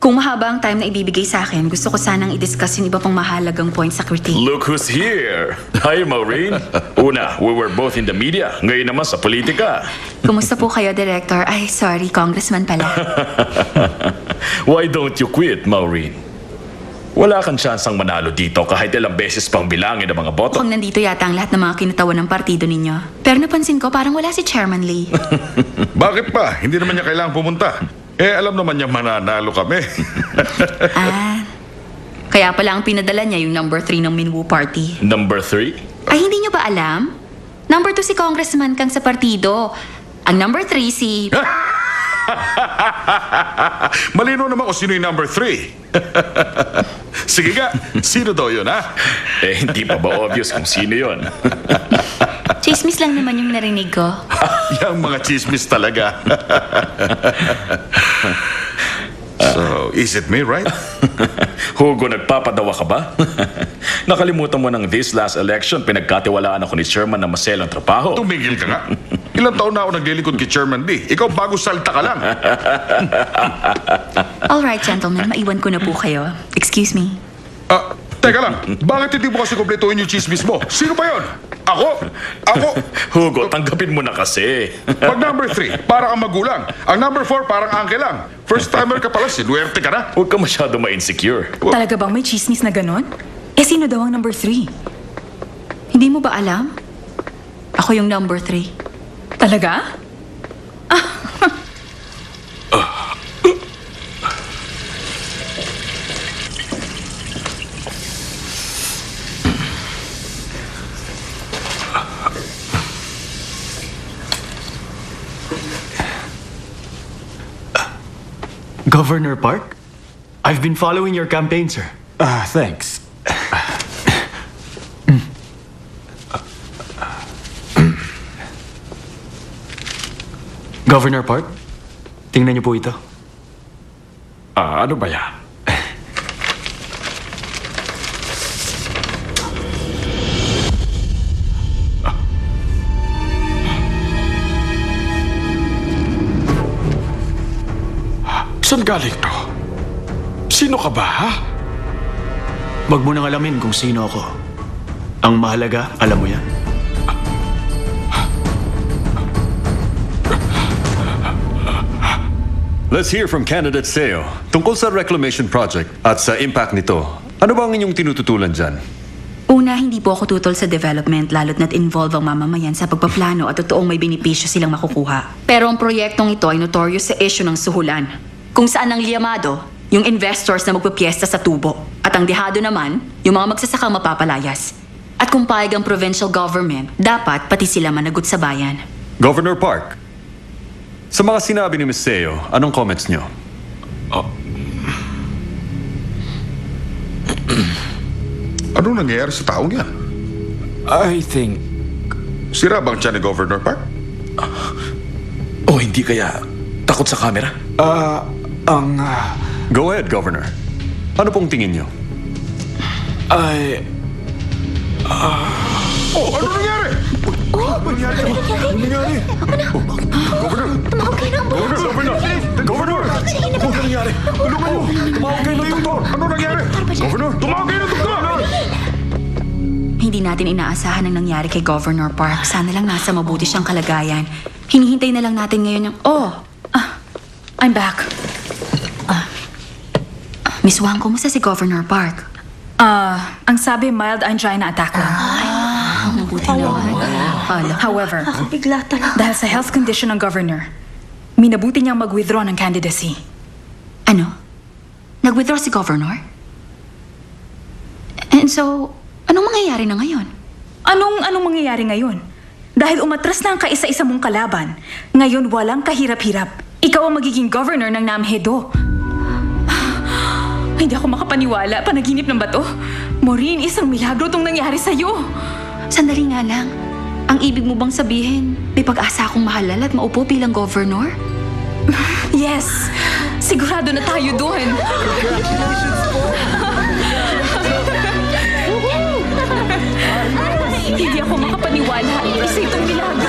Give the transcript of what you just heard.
Kung mahaba ang time na ibibigay sa akin, gusto ko sanang i-discuss yung iba pang mahalagang points sa critique. Look who's here! Hi, Maureen. Una, we were both in the media. Ngayon naman sa politika. Kumusta po kayo, Director? Ay, sorry, Congressman pala. Why don't you quit, Maureen? Wala kang tsansang manalo dito kahit ilang beses pang bilangin ang mga boto. Mukhang nandito yata ang lahat ng mga kinatawan ng partido ninyo. Pero napansin ko, parang wala si Chairman Lee. Bakit pa? Hindi naman niya kailangang pumunta. Alam naman niya mananalo kami. Kaya pala ang pinadala niya yung number 3 ng Minwoo Party. Number 3? Ay, hindi niyo ba alam? Number 2 si Congressman Kang sa partido. Ang number 3 si... Malino naman kung sino yung number 3. Sige nga, sino daw yun, ha? Hindi pa ba obvious kung sino yon? Chismis lang naman yung narinig ko. Yang mga chismis talaga. So, is it me, right? Hugo, nagpapadawa ka ba? Nakalimutan mo ng this last election, pinagkatiwalaan ako ni Chairman na maselang trabaho. Tumigil ka nga. Ilang taon na ako naglilingkod kay Chairman Lee. Ikaw bago salta ka lang. Alright, gentlemen, maiwan ko na po kayo. Excuse me. Teka lang. Bakit hindi mo kasi kumpletuhin yung chismis mo? Sino ba yun? Ako? Hugo, tanggapin mo na kasi. Pag number 3, para kang magulang. Ang number 4, parang angke lang. First timer ka pala, sinuwerte ka na. Huwag ka masyado ma-insecure. Talaga bang may chismis na ganon? Sino daw ang number 3? Hindi mo ba alam? Ako yung number 3. Talaga? Governor Park? I've been following your campaign, sir. Thanks. Governor Park, tingnan niyo po ito. Ano ba yan? Saan galing to? Sino ka ba, ha? Wag mo nang alamin kung sino ako. Ang mahalaga, alam mo yan. Let's hear from candidate Seo tungkol sa reclamation project at sa impact nito. Ano ba ang inyong tinututulan dyan? Una, hindi po ako tutol sa development lalo't na't involve ang mamamayan sa pagpaplano at totoong may benepisyo silang makukuha. Pero ang proyektong ito ay notorious sa issue ng suhulan, kung saan ang liyamado, yung investors na magpapiesta sa tubo, at ang dehado naman, yung mga magsasakang mapapalayas. At kung payag ang provincial government, dapat pati sila managot sa bayan. Governor Park, sa mga sinabi ni Ms. Seo, anong comments nyo? Anong nangyayari sa taong yan? I think... Sira bang siya ni Governor Park? Hindi kaya takot sa camera? Go ahead, Governor. Ano pong tingin nyo? Ano nangyari? Ano nangyari? Governor! Governor! Ano nangyari? Tulungan mo! Tumawag kayo ng doktor! Ano nangyari? Governor! Tumawag kayo ng doktor! Hindi natin inaasahan ang nangyari kay Governor Park. Sana lang nasa mabuti siyang kalagayan. Hinihintay na lang natin ngayon yung... I'm back. Miss Wang, kumusta si Governor Park? Ang sabi, mild angina attack lang. Mabuti naman. However, Bigla talaga. dahil sa health condition ng governor, minabuti niyang mag-withdraw ng candidacy. Ano? Nag-withdraw si Governor? And so, anong mangyayari na ngayon? Anong mangyayari ngayon? Dahil umatras na ang kaisa-isa mong kalaban, ngayon walang kahirap-hirap. Ikaw ang magiging governor ng Namhedo. Hindi ako makapaniwala. Panaginip ng bato. Maureen, isang milagro tong nangyari sa'yo. Sandali nga lang. Ang ibig mo bang sabihin, may pag-asa akong mahalal at maupo bilang governor? Yes! Sigurado na tayo doon. Hindi ako makapaniwala. Isa itong milagro.